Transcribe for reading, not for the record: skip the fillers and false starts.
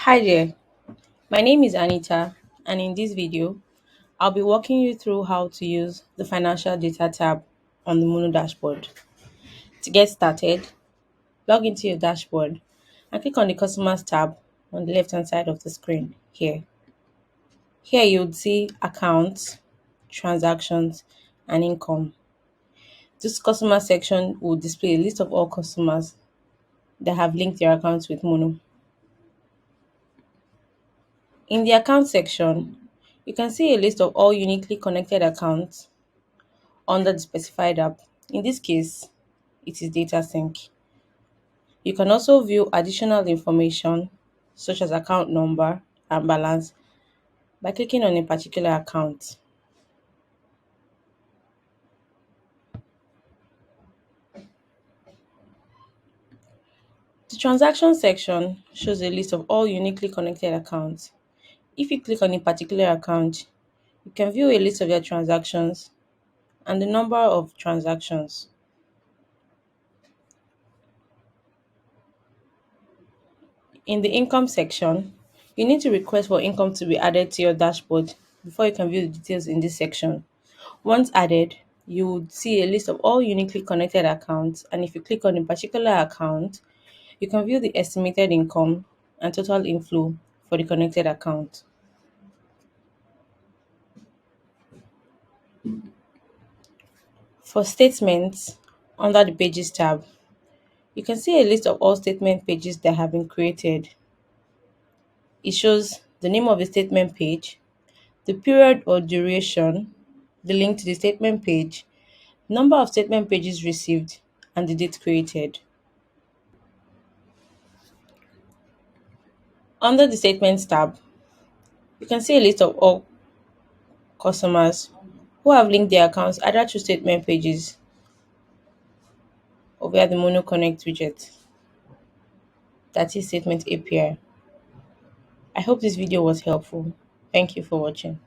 Hi there, my name is Anita, and in this video, I'll be walking you through how to use the Financial Data tab on the Mono dashboard. To get started, log into your dashboard and click on the Customers tab on the left hand side of the screen here. Here you'll see Accounts, Transactions, and Income. This customer section will display a list of all customers that have linked their accounts with Mono. In the Account section, you can see a list of all uniquely connected accounts under the specified app. In this case, it is DataSync. You can also view additional information such as account number and balance by clicking on a particular account. The transaction section shows a list of all uniquely connected accounts. If you click on a particular account, you can view a list of their transactions and the number of transactions. In the income section, you need to request for income to be added to your dashboard before you can view the details in this section. Once added, you would see a list of all uniquely connected accounts, and if you click on a particular account, you can view the estimated income and total inflow for the connected account. For statements, under the Pages tab, you can see a list of all statement pages that have been created. It shows the name of the statement page, the period or duration, the link to the statement page, number of statement pages received, and the date created. Under the Statements tab, you can see a list of all customers who have linked their accounts either through statement pages or via the Mono Connect widget, that is Statement API. I hope this video was helpful. Thank you for watching.